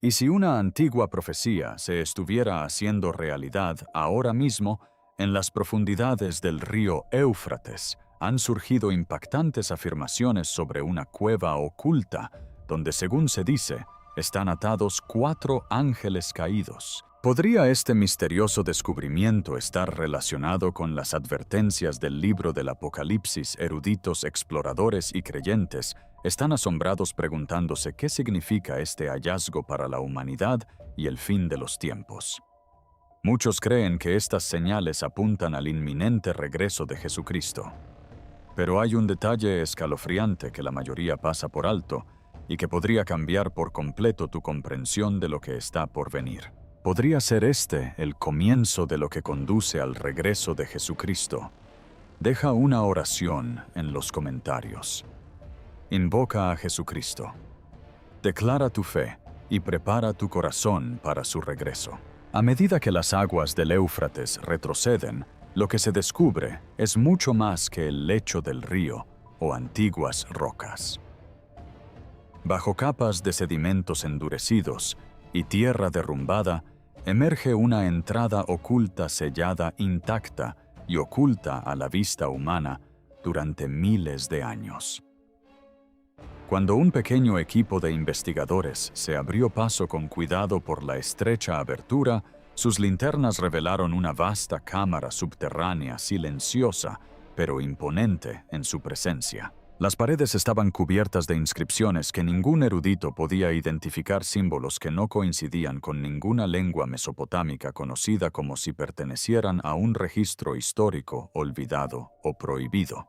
Y si una antigua profecía se estuviera haciendo realidad ahora mismo, en las profundidades del río Éufrates han surgido impactantes afirmaciones sobre una cueva oculta, donde, según se dice, están atados 4 ángeles caídos. ¿Podría este misterioso descubrimiento estar relacionado con las advertencias del libro del Apocalipsis? Eruditos, exploradores y creyentes están asombrados preguntándose qué significa este hallazgo para la humanidad y el fin de los tiempos. Muchos creen que estas señales apuntan al inminente regreso de Jesucristo. Pero hay un detalle escalofriante que la mayoría pasa por alto y que podría cambiar por completo tu comprensión de lo que está por venir. ¿Podría ser este el comienzo de lo que conduce al regreso de Jesucristo? Deja una oración en los comentarios. Invoca a Jesucristo. Declara tu fe y prepara tu corazón para su regreso. A medida que las aguas del Éufrates retroceden, lo que se descubre es mucho más que el lecho del río o antiguas rocas. Bajo capas de sedimentos endurecidos y tierra derrumbada, emerge una entrada oculta sellada intacta y oculta a la vista humana durante miles de años. Cuando un pequeño equipo de investigadores se abrió paso con cuidado por la estrecha abertura, sus linternas revelaron una vasta cámara subterránea silenciosa, pero imponente en su presencia. Las paredes estaban cubiertas de inscripciones que ningún erudito podía identificar, símbolos que no coincidían con ninguna lengua mesopotámica conocida, como si pertenecieran a un registro histórico olvidado o prohibido.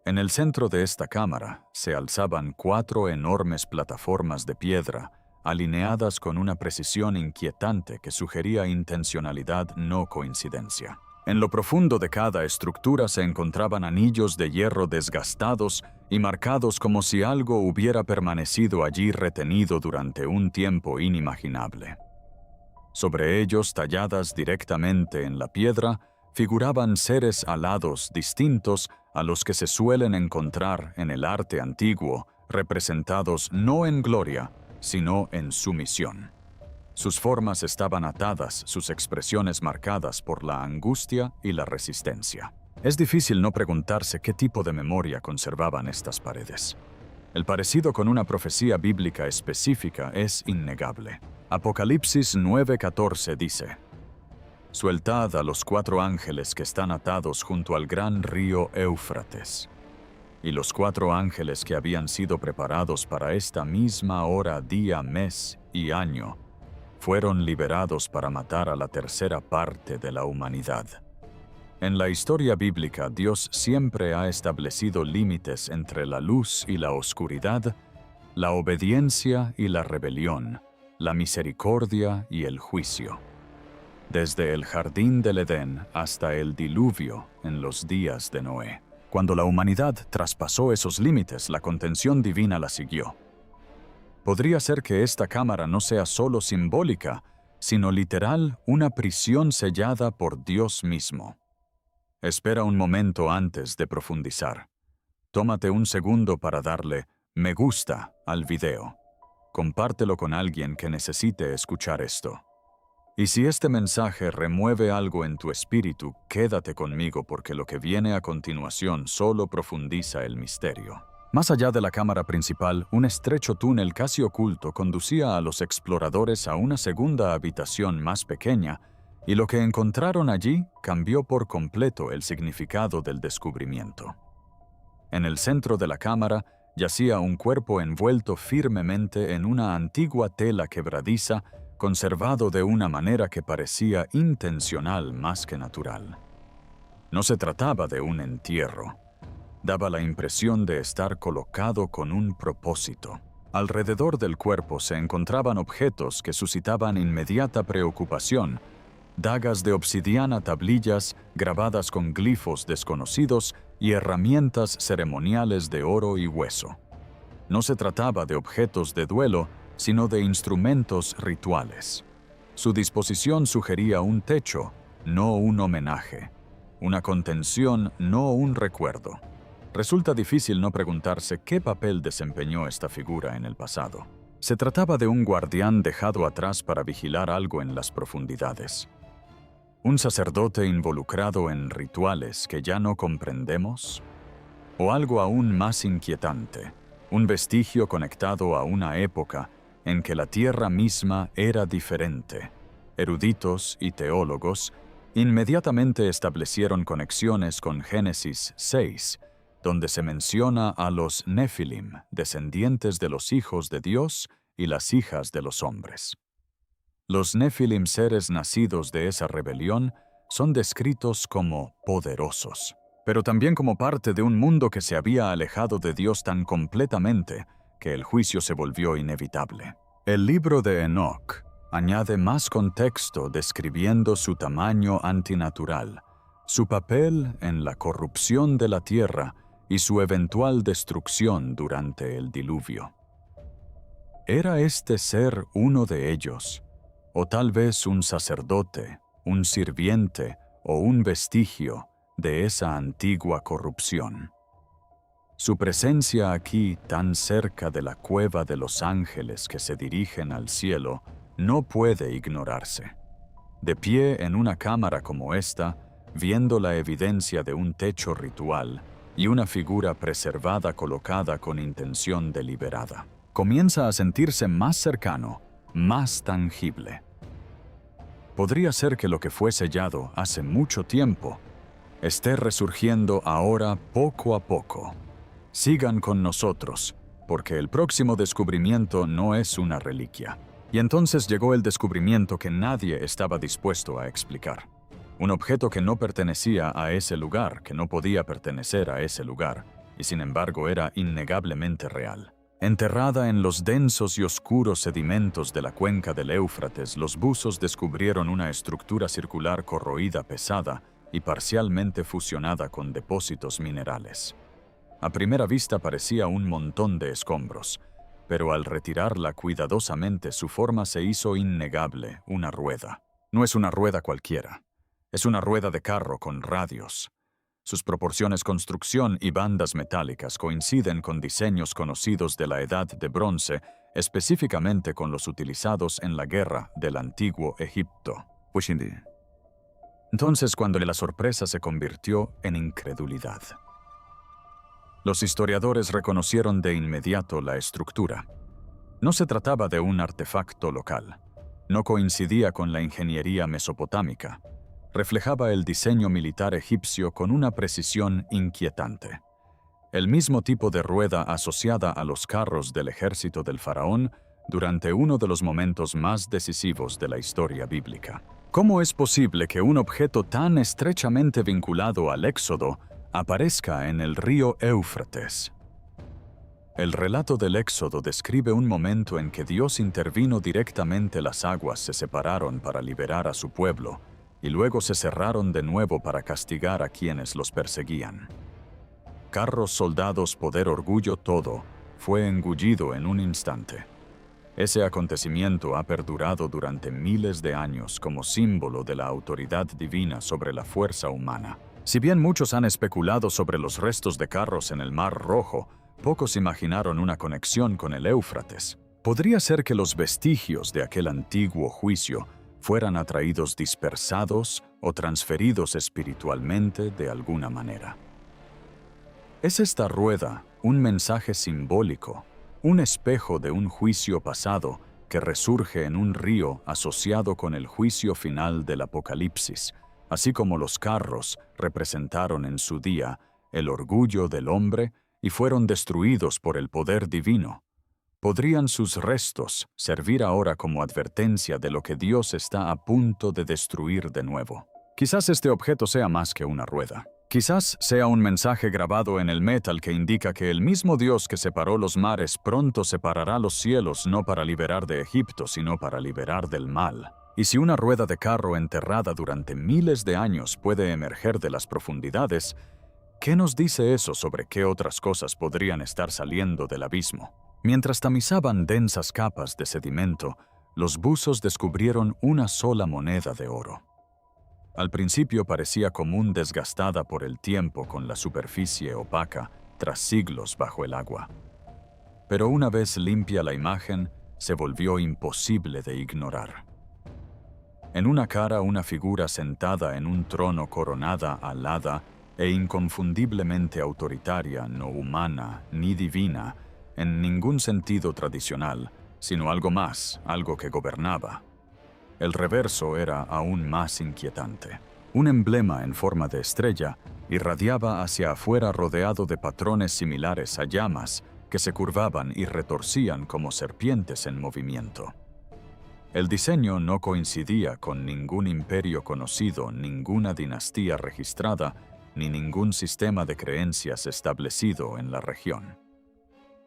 En el centro de esta cámara se alzaban 4 enormes plataformas de piedra, alineadas con una precisión inquietante que sugería intencionalidad, no coincidencia. En lo profundo de cada estructura se encontraban anillos de hierro desgastados y marcados como si algo hubiera permanecido allí retenido durante un tiempo inimaginable. Sobre ellos, talladas directamente en la piedra, figuraban seres alados distintos a los que se suelen encontrar en el arte antiguo, representados no en gloria, sino en sumisión. Sus formas estaban atadas, sus expresiones marcadas por la angustia y la resistencia. Es difícil no preguntarse qué tipo de memoria conservaban estas paredes. El parecido con una profecía bíblica específica es innegable. Apocalipsis 9:14 dice: «Sueltad a los 4 ángeles que están atados junto al gran río Éufrates». Y los 4 ángeles que habían sido preparados para esta misma hora, día, mes y año, fueron liberados para matar a la tercera parte de la humanidad. En la historia bíblica, Dios siempre ha establecido límites entre la luz y la oscuridad, la obediencia y la rebelión, la misericordia y el juicio. Desde el jardín del Edén hasta el diluvio en los días de Noé. Cuando la humanidad traspasó esos límites, la contención divina la siguió. Podría ser que esta cámara no sea solo simbólica, sino literal, una prisión sellada por Dios mismo. Espera un momento antes de profundizar. Tómate un segundo para darle me gusta al video. Compártelo con alguien que necesite escuchar esto. Y si este mensaje remueve algo en tu espíritu, quédate conmigo, porque lo que viene a continuación solo profundiza el misterio. Más allá de la cámara principal, un estrecho túnel casi oculto conducía a los exploradores a una segunda habitación más pequeña, y lo que encontraron allí cambió por completo el significado del descubrimiento. En el centro de la cámara yacía un cuerpo envuelto firmemente en una antigua tela quebradiza, conservado de una manera que parecía intencional más que natural. No se trataba de un entierro. Daba la impresión de estar colocado con un propósito. Alrededor del cuerpo se encontraban objetos que suscitaban inmediata preocupación: dagas de obsidiana, tablillas grabadas con glifos desconocidos y herramientas ceremoniales de oro y hueso. No se trataba de objetos de duelo, sino de instrumentos rituales. Su disposición sugería un techo, no un homenaje; una contención, no un recuerdo. Resulta difícil no preguntarse qué papel desempeñó esta figura en el pasado. Se trataba de un guardián dejado atrás para vigilar algo en las profundidades. ¿Un sacerdote involucrado en rituales que ya no comprendemos? ¿O algo aún más inquietante, un vestigio conectado a una época en que la tierra misma era diferente? Eruditos y teólogos inmediatamente establecieron conexiones con Génesis 6, donde se menciona a los Nefilim, descendientes de los hijos de Dios y las hijas de los hombres. Los Nefilim, seres nacidos de esa rebelión, son descritos como poderosos, pero también como parte de un mundo que se había alejado de Dios tan completamente que el juicio se volvió inevitable. El libro de Enoc añade más contexto describiendo su tamaño antinatural, su papel en la corrupción de la tierra y su eventual destrucción durante el diluvio. ¿Era este ser uno de ellos? ¿O tal vez un sacerdote, un sirviente o un vestigio de esa antigua corrupción? Su presencia aquí, tan cerca de la cueva de los ángeles que se dirigen al cielo, no puede ignorarse. De pie en una cámara como esta, viendo la evidencia de un techo ritual y una figura preservada colocada con intención deliberada, comienza a sentirse más cercano, más tangible. Podría ser que lo que fue sellado hace mucho tiempo esté resurgiendo ahora poco a poco. Sigan con nosotros, porque el próximo descubrimiento no es una reliquia. Y entonces llegó el descubrimiento que nadie estaba dispuesto a explicar. Un objeto que no pertenecía a ese lugar, que no podía pertenecer a ese lugar, y sin embargo era innegablemente real. Enterrada en los densos y oscuros sedimentos de la cuenca del Éufrates, los buzos descubrieron una estructura circular corroída, pesada y parcialmente fusionada con depósitos minerales. A primera vista parecía un montón de escombros, pero al retirarla cuidadosamente su forma se hizo innegable, una rueda. No es una rueda cualquiera, es una rueda de carro con radios. Sus proporciones, construcción y bandas metálicas coinciden con diseños conocidos de la Edad de Bronce, específicamente con los utilizados en la guerra del Antiguo Egipto. Entonces, cuando la sorpresa se convirtió en incredulidad. Los historiadores reconocieron de inmediato la estructura. No se trataba de un artefacto local. No coincidía con la ingeniería mesopotámica. Reflejaba el diseño militar egipcio con una precisión inquietante. El mismo tipo de rueda asociada a los carros del ejército del faraón durante uno de los momentos más decisivos de la historia bíblica. ¿Cómo es posible que un objeto tan estrechamente vinculado al Éxodo aparezca en el río Éufrates? El relato del Éxodo describe un momento en que Dios intervino directamente, las aguas se separaron para liberar a su pueblo, y luego se cerraron de nuevo para castigar a quienes los perseguían. Carros, soldados, poder, orgullo, todo fue engullido en un instante. Ese acontecimiento ha perdurado durante miles de años como símbolo de la autoridad divina sobre la fuerza humana. Si bien muchos han especulado sobre los restos de carros en el Mar Rojo, pocos imaginaron una conexión con el Éufrates. Podría ser que los vestigios de aquel antiguo juicio fueran atraídos, dispersados o transferidos espiritualmente de alguna manera. ¿Es esta rueda un mensaje simbólico, un espejo de un juicio pasado que resurge en un río asociado con el juicio final del Apocalipsis, así como los carros representaron en su día el orgullo del hombre y fueron destruidos por el poder divino? ¿Podrían sus restos servir ahora como advertencia de lo que Dios está a punto de destruir de nuevo? Quizás este objeto sea más que una rueda. Quizás sea un mensaje grabado en el metal que indica que el mismo Dios que separó los mares pronto separará los cielos, no para liberar de Egipto, sino para liberar del mal. Y si una rueda de carro enterrada durante miles de años puede emerger de las profundidades, ¿qué nos dice eso sobre qué otras cosas podrían estar saliendo del abismo? Mientras tamizaban densas capas de sedimento, los buzos descubrieron una sola moneda de oro. Al principio parecía común, desgastada por el tiempo con la superficie opaca tras siglos bajo el agua. Pero una vez limpia la imagen, se volvió imposible de ignorar. En una cara una figura sentada en un trono coronada alada e inconfundiblemente autoritaria, no humana ni divina, en ningún sentido tradicional, sino algo más, algo que gobernaba. El reverso era aún más inquietante. Un emblema en forma de estrella irradiaba hacia afuera rodeado de patrones similares a llamas que se curvaban y retorcían como serpientes en movimiento. El diseño no coincidía con ningún imperio conocido, ninguna dinastía registrada, ni ningún sistema de creencias establecido en la región.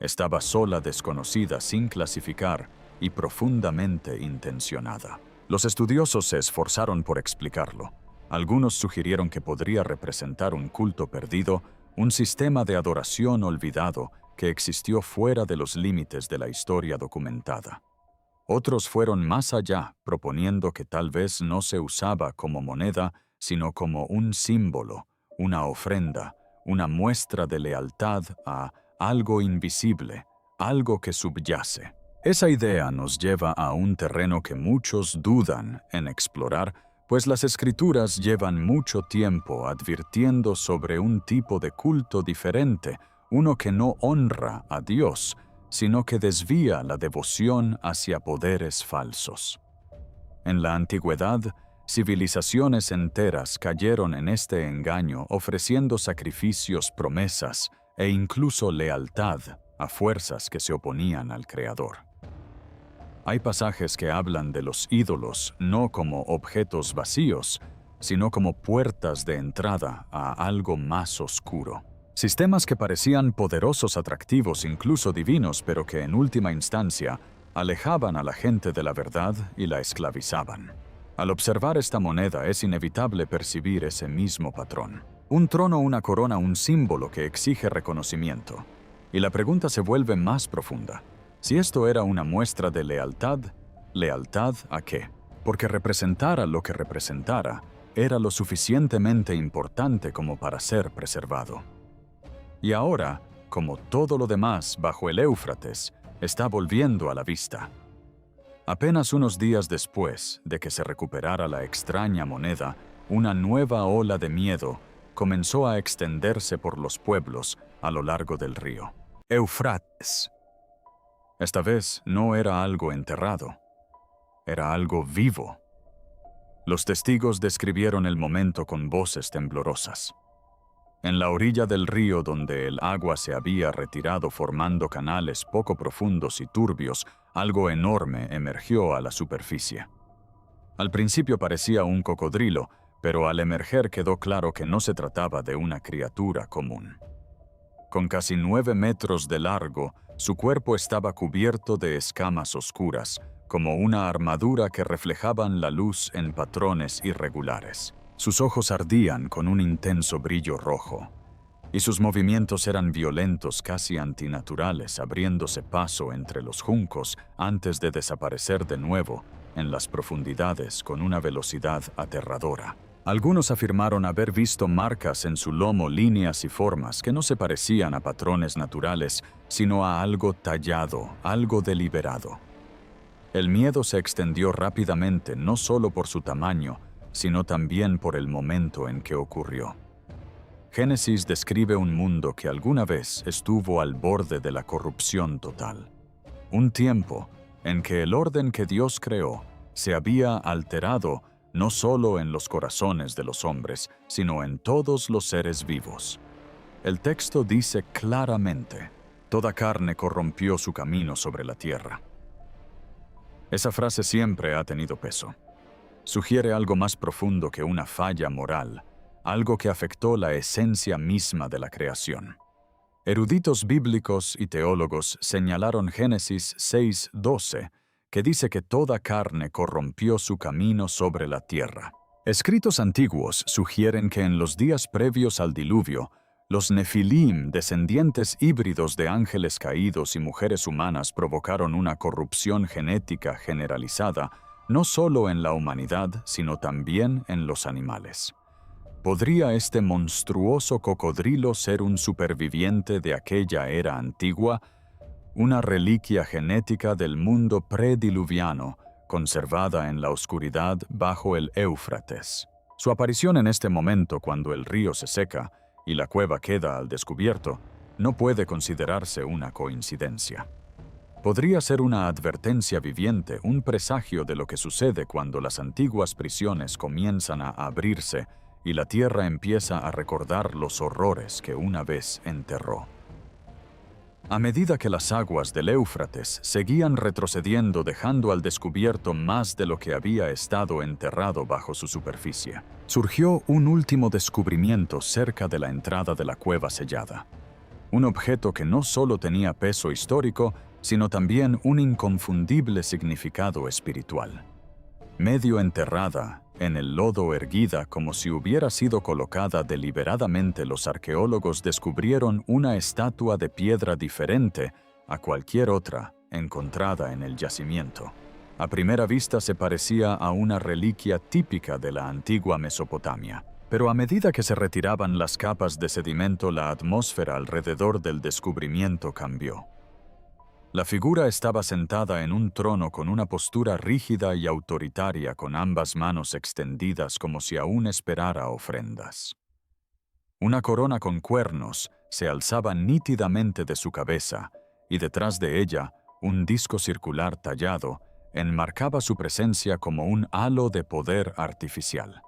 Estaba sola, desconocida, sin clasificar y profundamente intencionada. Los estudiosos se esforzaron por explicarlo. Algunos sugirieron que podría representar un culto perdido, un sistema de adoración olvidado que existió fuera de los límites de la historia documentada. Otros fueron más allá, proponiendo que tal vez no se usaba como moneda, sino como un símbolo, una ofrenda, una muestra de lealtad a algo invisible, algo que subyace. Esa idea nos lleva a un terreno que muchos dudan en explorar, pues las escrituras llevan mucho tiempo advirtiendo sobre un tipo de culto diferente, uno que no honra a Dios, sino que desvía la devoción hacia poderes falsos. En la antigüedad, civilizaciones enteras cayeron en este engaño ofreciendo sacrificios, promesas e incluso lealtad a fuerzas que se oponían al Creador. Hay pasajes que hablan de los ídolos no como objetos vacíos, sino como puertas de entrada a algo más oscuro. Sistemas que parecían poderosos, atractivos, incluso divinos, pero que en última instancia alejaban a la gente de la verdad y la esclavizaban. Al observar esta moneda es inevitable percibir ese mismo patrón. Un trono, una corona, un símbolo que exige reconocimiento. Y la pregunta se vuelve más profunda. Si esto era una muestra de lealtad, ¿lealtad a qué? Porque representara lo que representara, era lo suficientemente importante como para ser preservado. Y ahora, como todo lo demás bajo el Éufrates, está volviendo a la vista. Apenas unos días después de que se recuperara la extraña moneda, una nueva ola de miedo comenzó a extenderse por los pueblos a lo largo del río Éufrates. Esta vez no era algo enterrado, era algo vivo. Los testigos describieron el momento con voces temblorosas. En la orilla del río donde el agua se había retirado formando canales poco profundos y turbios, algo enorme emergió a la superficie. Al principio parecía un cocodrilo, pero al emerger quedó claro que no se trataba de una criatura común. Con casi 9 metros de largo, su cuerpo estaba cubierto de escamas oscuras, como una armadura que reflejaban la luz en patrones irregulares. Sus ojos ardían con un intenso brillo rojo, y sus movimientos eran violentos, casi antinaturales, abriéndose paso entre los juncos antes de desaparecer de nuevo en las profundidades con una velocidad aterradora. Algunos afirmaron haber visto marcas en su lomo, líneas y formas que no se parecían a patrones naturales, sino a algo tallado, algo deliberado. El miedo se extendió rápidamente, no solo por su tamaño, sino también por el momento en que ocurrió. Génesis describe un mundo que alguna vez estuvo al borde de la corrupción total. Un tiempo en que el orden que Dios creó se había alterado no solo en los corazones de los hombres, sino en todos los seres vivos. El texto dice claramente: toda carne corrompió su camino sobre la tierra. Esa frase siempre ha tenido peso. Sugiere algo más profundo que una falla moral, algo que afectó la esencia misma de la creación. Eruditos bíblicos y teólogos señalaron Génesis 6:12, que dice que toda carne corrompió su camino sobre la tierra. Escritos antiguos sugieren que en los días previos al diluvio, los Nefilim, descendientes híbridos de ángeles caídos y mujeres humanas, provocaron una corrupción genética generalizada, no solo en la humanidad, sino también en los animales. ¿Podría este monstruoso cocodrilo ser un superviviente de aquella era antigua? una reliquia genética del mundo prediluviano, conservada en la oscuridad bajo el Éufrates. Su aparición en este momento, cuando el río se seca y la cueva queda al descubierto, no puede considerarse una coincidencia. Podría ser una advertencia viviente, un presagio de lo que sucede cuando las antiguas prisiones comienzan a abrirse y la tierra empieza a recordar los horrores que una vez enterró. A medida que las aguas del Éufrates seguían retrocediendo, dejando al descubierto más de lo que había estado enterrado bajo su superficie, surgió un último descubrimiento cerca de la entrada de la cueva sellada. Un objeto que no solo tenía peso histórico, sino también un inconfundible significado espiritual. Medio enterrada, en el lodo erguida como si hubiera sido colocada deliberadamente, los arqueólogos descubrieron una estatua de piedra diferente a cualquier otra encontrada en el yacimiento. A primera vista se parecía a una reliquia típica de la antigua Mesopotamia. Pero a medida que se retiraban las capas de sedimento, la atmósfera alrededor del descubrimiento cambió. La figura estaba sentada en un trono con una postura rígida y autoritaria, con ambas manos extendidas como si aún esperara ofrendas. Una corona con cuernos se alzaba nítidamente de su cabeza, y detrás de ella, un disco circular tallado enmarcaba su presencia como un halo de poder artificial.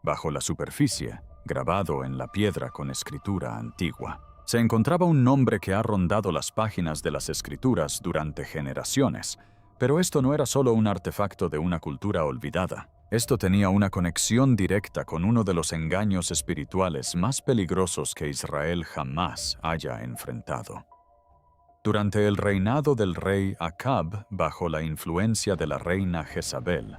Bajo la superficie, grabado en la piedra con escritura antigua, se encontraba un nombre que ha rondado las páginas de las escrituras durante generaciones, pero esto no era solo un artefacto de una cultura olvidada. Esto tenía una conexión directa con uno de los engaños espirituales más peligrosos que Israel jamás haya enfrentado. Durante el reinado del rey Acab, bajo la influencia de la reina Jezabel,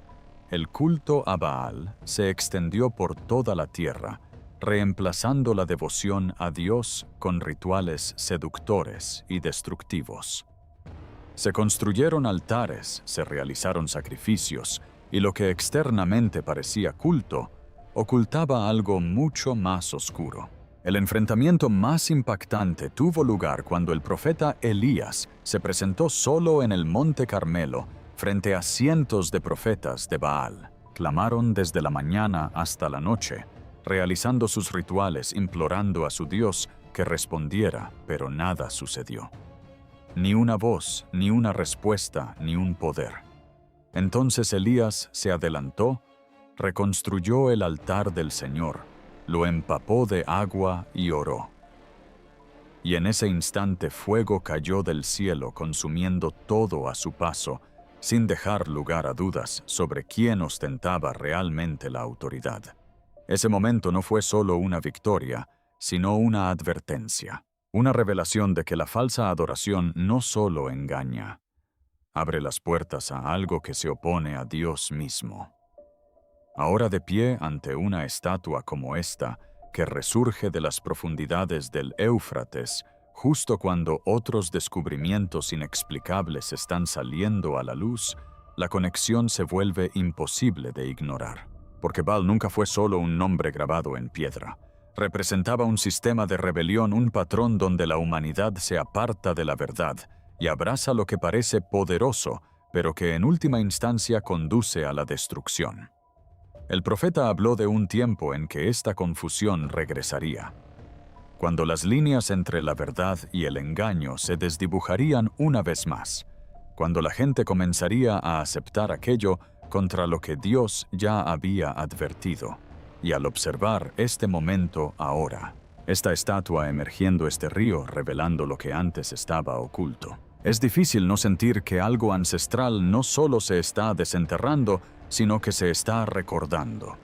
el culto a Baal se extendió por toda la tierra, reemplazando la devoción a Dios con rituales seductores y destructivos. Se construyeron altares, se realizaron sacrificios, y lo que externamente parecía culto, ocultaba algo mucho más oscuro. El enfrentamiento más impactante tuvo lugar cuando el profeta Elías se presentó solo en el Monte Carmelo frente a cientos de profetas de Baal. Clamaron desde la mañana hasta la noche, realizando sus rituales, implorando a su Dios que respondiera, pero nada sucedió. Ni una voz, ni una respuesta, ni un poder. Entonces Elías se adelantó, reconstruyó el altar del Señor, lo empapó de agua y oró. Y en ese instante fuego cayó del cielo, consumiendo todo a su paso, sin dejar lugar a dudas sobre quién ostentaba realmente la autoridad. Ese momento no fue solo una victoria, sino una advertencia, una revelación de que la falsa adoración no solo engaña, abre las puertas a algo que se opone a Dios mismo. Ahora de pie ante una estatua como esta, que resurge de las profundidades del Éufrates, justo cuando otros descubrimientos inexplicables están saliendo a la luz, la conexión se vuelve imposible de ignorar. Porque Baal nunca fue solo un nombre grabado en piedra. Representaba un sistema de rebelión, un patrón donde la humanidad se aparta de la verdad y abraza lo que parece poderoso, pero que en última instancia conduce a la destrucción. El profeta habló de un tiempo en que esta confusión regresaría, cuando las líneas entre la verdad y el engaño se desdibujarían una vez más, cuando la gente comenzaría a aceptar aquello contra lo que Dios ya había advertido. Y al observar este momento ahora, esta estatua emergiendo este río revelando lo que antes estaba oculto, es difícil no sentir que algo ancestral no solo se está desenterrando, sino que se está recordando.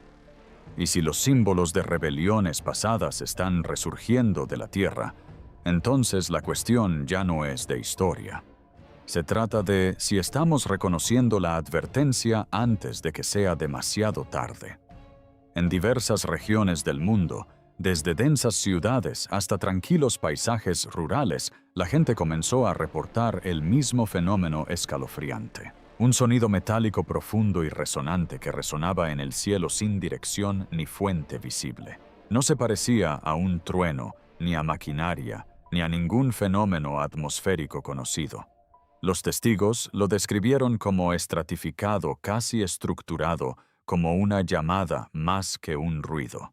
Y si los símbolos de rebeliones pasadas están resurgiendo de la tierra, entonces la cuestión ya no es de historia. Se trata de si estamos reconociendo la advertencia antes de que sea demasiado tarde. En diversas regiones del mundo, desde densas ciudades hasta tranquilos paisajes rurales, la gente comenzó a reportar el mismo fenómeno escalofriante. Un sonido metálico profundo y resonante que resonaba en el cielo sin dirección ni fuente visible. No se parecía a un trueno ni a maquinaria, ni a ningún fenómeno atmosférico conocido. Los testigos lo describieron como estratificado, casi estructurado, como una llamada más que un ruido.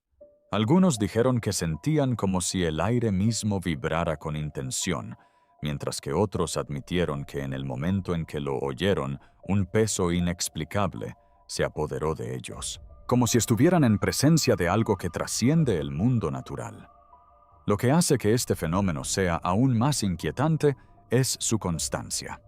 Algunos dijeron que sentían como si el aire mismo vibrara con intención, mientras que otros admitieron que en el momento en que lo oyeron, un peso inexplicable se apoderó de ellos, como si estuvieran en presencia de algo que trasciende el mundo natural. Lo que hace que este fenómeno sea aún más inquietante es su constancia.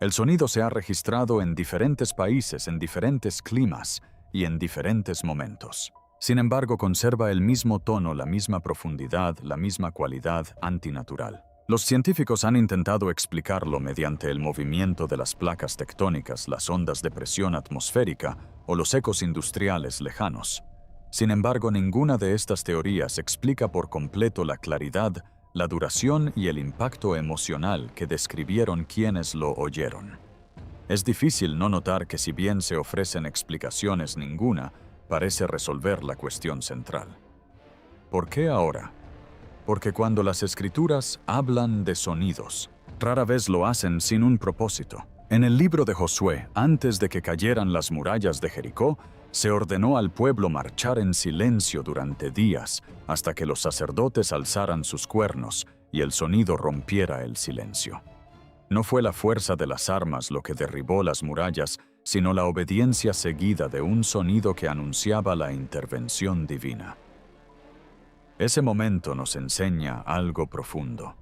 El sonido se ha registrado en diferentes países, en diferentes climas y en diferentes momentos. Sin embargo, conserva el mismo tono, la misma profundidad, la misma cualidad antinatural. Los científicos han intentado explicarlo mediante el movimiento de las placas tectónicas, las ondas de presión atmosférica o los ecos industriales lejanos. Sin embargo, ninguna de estas teorías explica por completo la claridad, la duración y el impacto emocional que describieron quienes lo oyeron. Es difícil no notar que si bien se ofrecen explicaciones, ninguna parece resolver la cuestión central. ¿Por qué ahora? Porque cuando las escrituras hablan de sonidos, rara vez lo hacen sin un propósito. En el libro de Josué, antes de que cayeran las murallas de Jericó, se ordenó al pueblo marchar en silencio durante días hasta que los sacerdotes alzaran sus cuernos y el sonido rompiera el silencio. No fue la fuerza de las armas lo que derribó las murallas, sino la obediencia seguida de un sonido que anunciaba la intervención divina. Ese momento nos enseña algo profundo.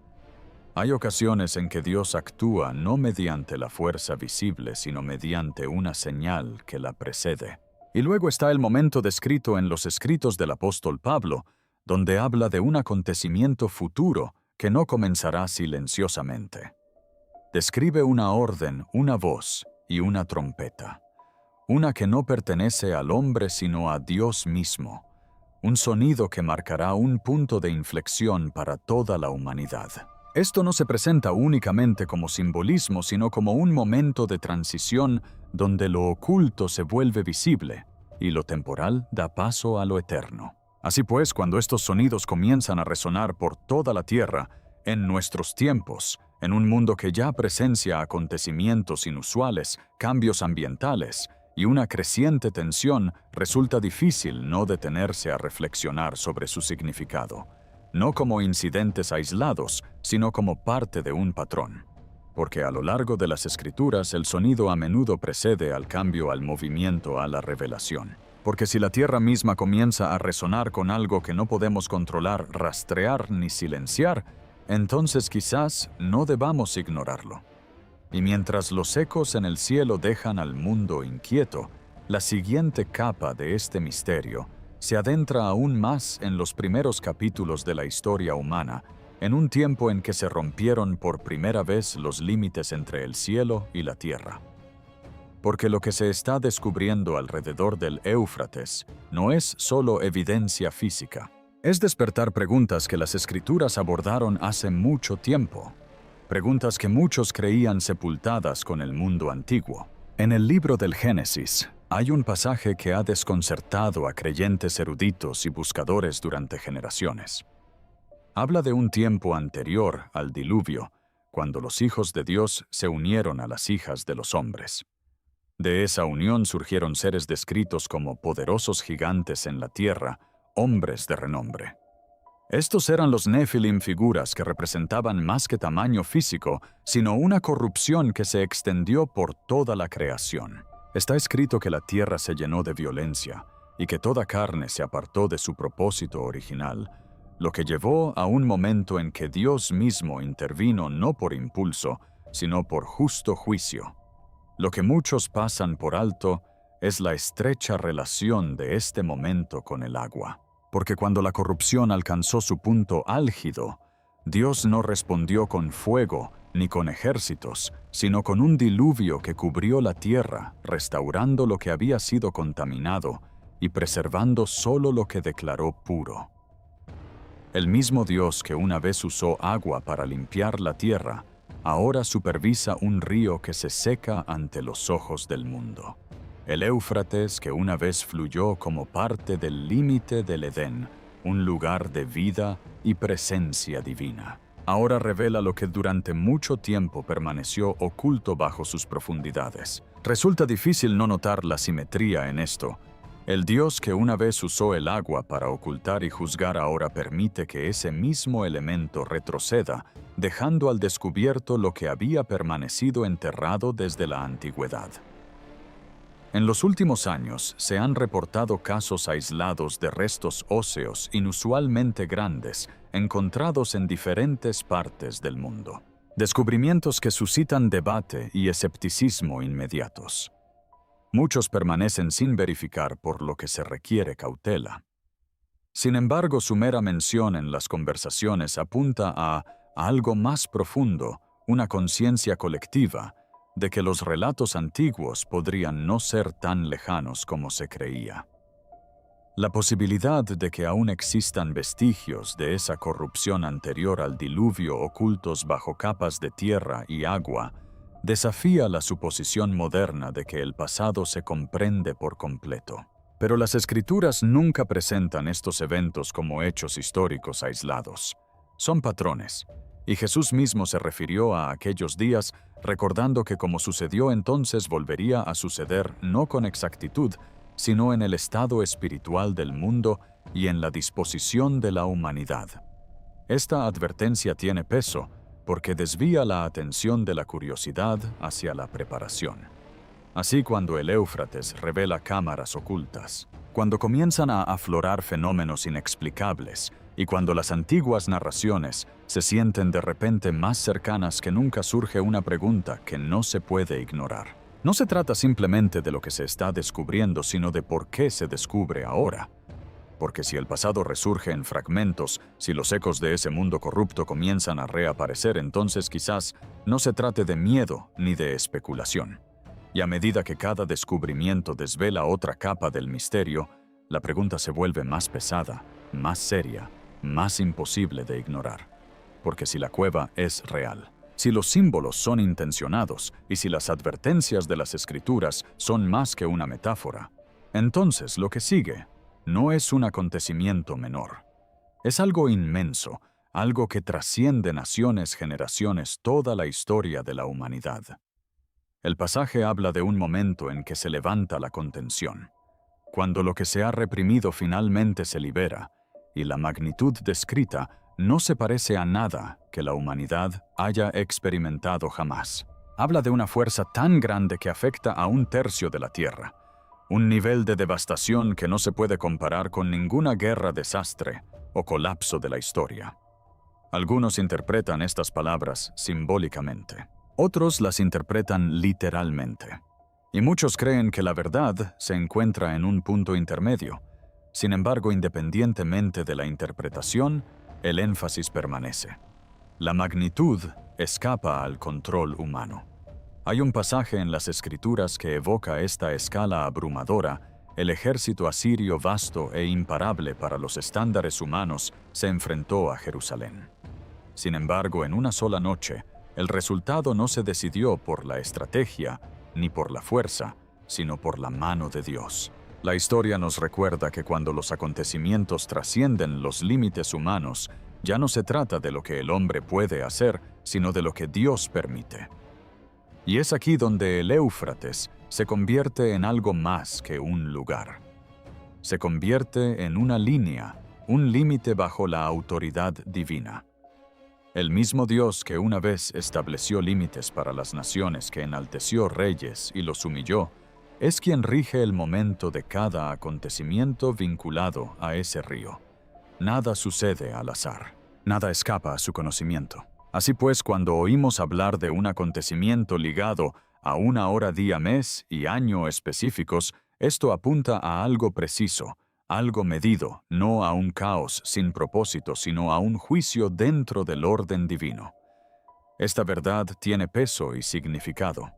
Hay ocasiones en que Dios actúa no mediante la fuerza visible, sino mediante una señal que la precede. Y luego está el momento descrito en los escritos del apóstol Pablo, donde habla de un acontecimiento futuro que no comenzará silenciosamente. Describe una orden, una voz y una trompeta, una que no pertenece al hombre sino a Dios mismo, un sonido que marcará un punto de inflexión para toda la humanidad. Esto no se presenta únicamente como simbolismo, sino como un momento de transición donde lo oculto se vuelve visible y lo temporal da paso a lo eterno. Así pues, cuando estos sonidos comienzan a resonar por toda la tierra, en nuestros tiempos, en un mundo que ya presencia acontecimientos inusuales, cambios ambientales y una creciente tensión, resulta difícil no detenerse a reflexionar sobre su significado, no como incidentes aislados, sino como parte de un patrón. Porque a lo largo de las Escrituras el sonido a menudo precede al cambio, al movimiento, a la revelación. Porque si la tierra misma comienza a resonar con algo que no podemos controlar, rastrear ni silenciar, entonces quizás no debamos ignorarlo. Y mientras los ecos en el cielo dejan al mundo inquieto, la siguiente capa de este misterio se adentra aún más en los primeros capítulos de la historia humana, en un tiempo en que se rompieron por primera vez los límites entre el cielo y la tierra. Porque lo que se está descubriendo alrededor del Éufrates no es solo evidencia física, es despertar preguntas que las Escrituras abordaron hace mucho tiempo, preguntas que muchos creían sepultadas con el mundo antiguo. En el libro del Génesis, hay un pasaje que ha desconcertado a creyentes eruditos y buscadores durante generaciones. Habla de un tiempo anterior al diluvio, cuando los hijos de Dios se unieron a las hijas de los hombres. De esa unión surgieron seres descritos como poderosos gigantes en la tierra, hombres de renombre. Estos eran los Nefilim, figuras que representaban más que tamaño físico, sino una corrupción que se extendió por toda la creación. Está escrito que la tierra se llenó de violencia y que toda carne se apartó de su propósito original, lo que llevó a un momento en que Dios mismo intervino no por impulso, sino por justo juicio. Lo que muchos pasan por alto es la estrecha relación de este momento con el agua. Porque cuando la corrupción alcanzó su punto álgido, Dios no respondió con fuego ni con ejércitos, sino con un diluvio que cubrió la tierra, restaurando lo que había sido contaminado y preservando solo lo que declaró puro. El mismo Dios que una vez usó agua para limpiar la tierra, ahora supervisa un río que se seca ante los ojos del mundo. El Éufrates, que una vez fluyó como parte del límite del Edén, un lugar de vida y presencia divina. Ahora revela lo que durante mucho tiempo permaneció oculto bajo sus profundidades. Resulta difícil no notar la simetría en esto. El Dios que una vez usó el agua para ocultar y juzgar ahora permite que ese mismo elemento retroceda, dejando al descubierto lo que había permanecido enterrado desde la antigüedad. En los últimos años se han reportado casos aislados de restos óseos inusualmente grandes encontrados en diferentes partes del mundo. Descubrimientos que suscitan debate y escepticismo inmediatos. Muchos permanecen sin verificar, por lo que se requiere cautela. Sin embargo, su mera mención en las conversaciones apunta a algo más profundo, una conciencia colectiva, de que los relatos antiguos podrían no ser tan lejanos como se creía. La posibilidad de que aún existan vestigios de esa corrupción anterior al diluvio ocultos bajo capas de tierra y agua desafía la suposición moderna de que el pasado se comprende por completo. Pero las Escrituras nunca presentan estos eventos como hechos históricos aislados. Son patrones, y Jesús mismo se refirió a aquellos días recordando que como sucedió entonces volvería a suceder no con exactitud, sino en el estado espiritual del mundo y en la disposición de la humanidad. Esta advertencia tiene peso porque desvía la atención de la curiosidad hacia la preparación. Así, cuando el Éufrates revela cámaras ocultas, cuando comienzan a aflorar fenómenos inexplicables y cuando las antiguas narraciones se sienten de repente más cercanas que nunca, surge una pregunta que no se puede ignorar. No se trata simplemente de lo que se está descubriendo, sino de por qué se descubre ahora. Porque si el pasado resurge en fragmentos, si los ecos de ese mundo corrupto comienzan a reaparecer, entonces quizás no se trate de miedo ni de especulación. Y a medida que cada descubrimiento desvela otra capa del misterio, la pregunta se vuelve más pesada, más seria, más imposible de ignorar. Porque si la cueva es real, si los símbolos son intencionados y si las advertencias de las Escrituras son más que una metáfora, entonces lo que sigue no es un acontecimiento menor. Es algo inmenso, algo que trasciende naciones, generaciones, toda la historia de la humanidad. El pasaje habla de un momento en que se levanta la contención, cuando lo que se ha reprimido finalmente se libera, y la magnitud descrita no se parece a nada que la humanidad haya experimentado jamás. Habla de una fuerza tan grande que afecta a 1/3 de la Tierra, un nivel de devastación que no se puede comparar con ninguna guerra, desastre o colapso de la historia. Algunos interpretan estas palabras simbólicamente, otros las interpretan literalmente, y muchos creen que la verdad se encuentra en un punto intermedio. Sin embargo, independientemente de la interpretación, el énfasis permanece. La magnitud escapa al control humano. Hay un pasaje en las Escrituras que evoca esta escala abrumadora. El ejército asirio, vasto e imparable para los estándares humanos, se enfrentó a Jerusalén. Sin embargo, en una sola noche, el resultado no se decidió por la estrategia ni por la fuerza, sino por la mano de Dios. La historia nos recuerda que cuando los acontecimientos trascienden los límites humanos, ya no se trata de lo que el hombre puede hacer, sino de lo que Dios permite. Y es aquí donde el Éufrates se convierte en algo más que un lugar. Se convierte en una línea, un límite bajo la autoridad divina. El mismo Dios que una vez estableció límites para las naciones, que enalteció reyes y los humilló, es quien rige el momento de cada acontecimiento vinculado a ese río. Nada sucede al azar, nada escapa a su conocimiento. Así pues, cuando oímos hablar de un acontecimiento ligado a una hora, día, mes y año específicos, esto apunta a algo preciso, algo medido, no a un caos sin propósito, sino a un juicio dentro del orden divino. Esta verdad tiene peso y significado,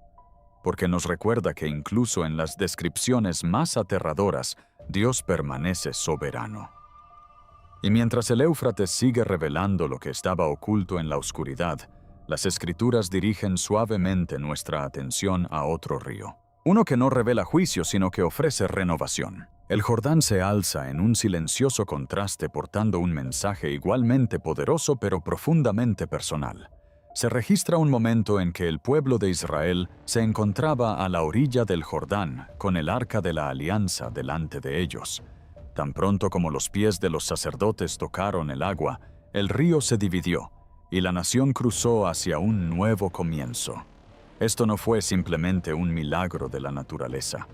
porque nos recuerda que incluso en las descripciones más aterradoras, Dios permanece soberano. Y mientras el Éufrates sigue revelando lo que estaba oculto en la oscuridad, las Escrituras dirigen suavemente nuestra atención a otro río. Uno que no revela juicio, sino que ofrece renovación. El Jordán se alza en un silencioso contraste portando un mensaje igualmente poderoso pero profundamente personal. Se registra un momento en que el pueblo de Israel se encontraba a la orilla del Jordán con el arca de la alianza delante de ellos. Tan pronto como los pies de los sacerdotes tocaron el agua, el río se dividió y la nación cruzó hacia un nuevo comienzo. Esto no fue simplemente un milagro de la naturaleza.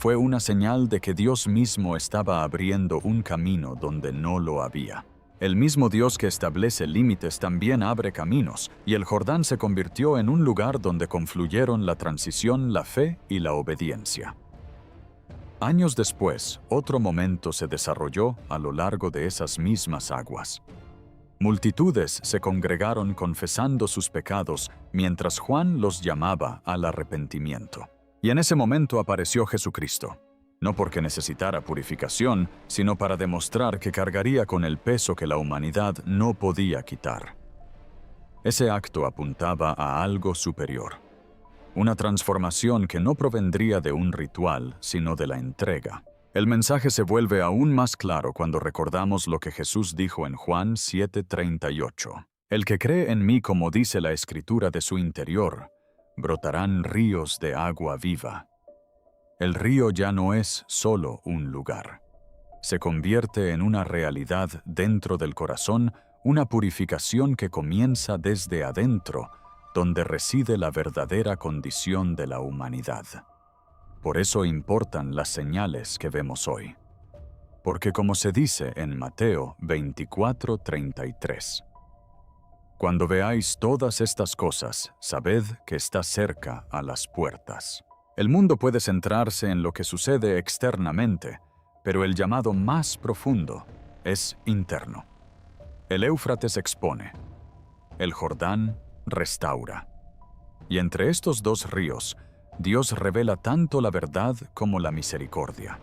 Fue una señal de que Dios mismo estaba abriendo un camino donde no lo había. El mismo Dios que establece límites también abre caminos, y el Jordán se convirtió en un lugar donde confluyeron la transición, la fe y la obediencia. Años después, otro momento se desarrolló a lo largo de esas mismas aguas. Multitudes se congregaron confesando sus pecados mientras Juan los llamaba al arrepentimiento. Y en ese momento apareció Jesucristo, no porque necesitara purificación, sino para demostrar que cargaría con el peso que la humanidad no podía quitar. Ese acto apuntaba a algo superior, una transformación que no provendría de un ritual, sino de la entrega. El mensaje se vuelve aún más claro cuando recordamos lo que Jesús dijo en Juan 7:38. El que cree en mí, como dice la Escritura, de su interior brotarán ríos de agua viva. El río ya no es solo un lugar. Se convierte en una realidad dentro del corazón, una purificación que comienza desde adentro, donde reside la verdadera condición de la humanidad. Por eso importan las señales que vemos hoy. Porque como se dice en Mateo 24:33, cuando veáis todas estas cosas, sabed que está cerca a las puertas. El mundo puede centrarse en lo que sucede externamente, pero el llamado más profundo es interno. El Éufrates expone, el Jordán restaura. Y entre estos dos ríos, Dios revela tanto la verdad como la misericordia.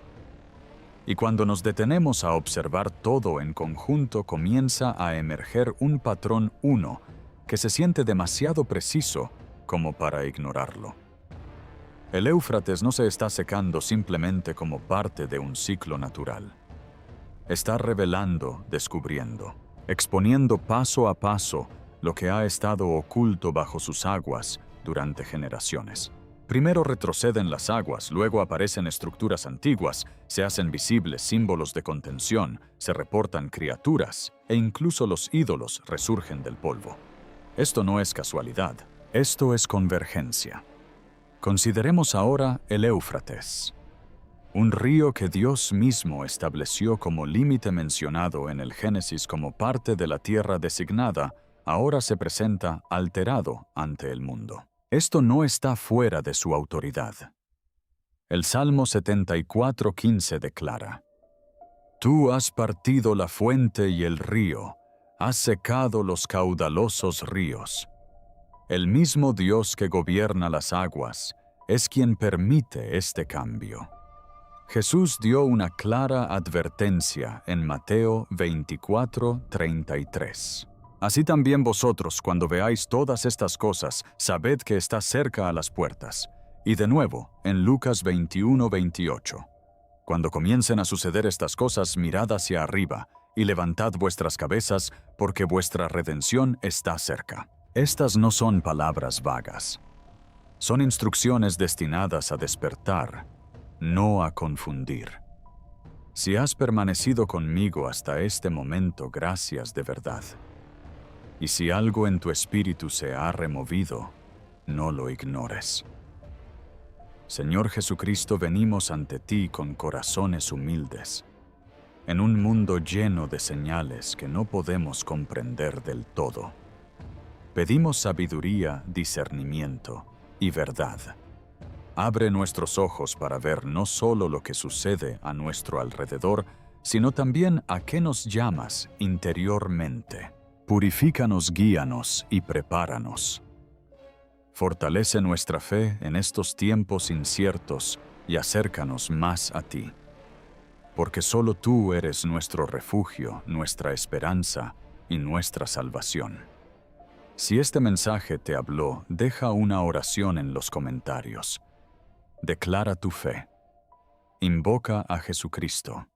Y cuando nos detenemos a observar todo en conjunto, comienza a emerger un patrón uno que se siente demasiado preciso como para ignorarlo. El Éufrates no se está secando simplemente como parte de un ciclo natural. Está revelando, descubriendo, exponiendo paso a paso lo que ha estado oculto bajo sus aguas durante generaciones. Primero retroceden las aguas, luego aparecen estructuras antiguas, se hacen visibles símbolos de contención, se reportan criaturas e incluso los ídolos resurgen del polvo. Esto no es casualidad, esto es convergencia. Consideremos ahora el Éufrates, un río que Dios mismo estableció como límite mencionado en el Génesis como parte de la tierra designada, ahora se presenta alterado ante el mundo. Esto no está fuera de su autoridad. El Salmo 74:15 declara: Tú has partido la fuente y el río, has secado los caudalosos ríos. El mismo Dios que gobierna las aguas es quien permite este cambio. Jesús dio una clara advertencia en Mateo 24:33. Así también vosotros, cuando veáis todas estas cosas, sabed que está cerca a las puertas. Y de nuevo, en Lucas 21:28. Cuando comiencen a suceder estas cosas, mirad hacia arriba y levantad vuestras cabezas, porque vuestra redención está cerca. Estas no son palabras vagas. Son instrucciones destinadas a despertar, no a confundir. Si has permanecido conmigo hasta este momento, gracias de verdad. Y si algo en tu espíritu se ha removido, no lo ignores. Señor Jesucristo, venimos ante ti con corazones humildes, en un mundo lleno de señales que no podemos comprender del todo. Pedimos sabiduría, discernimiento y verdad. Abre nuestros ojos para ver no solo lo que sucede a nuestro alrededor, sino también a qué nos llamas interiormente. Purifícanos, guíanos y prepáranos. Fortalece nuestra fe en estos tiempos inciertos y acércanos más a ti. Porque solo tú eres nuestro refugio, nuestra esperanza y nuestra salvación. Si este mensaje te habló, deja una oración en los comentarios. Declara tu fe. Invoca a Jesucristo.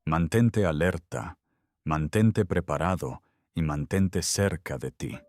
Mantente alerta, mantente preparado y mantente cerca de ti.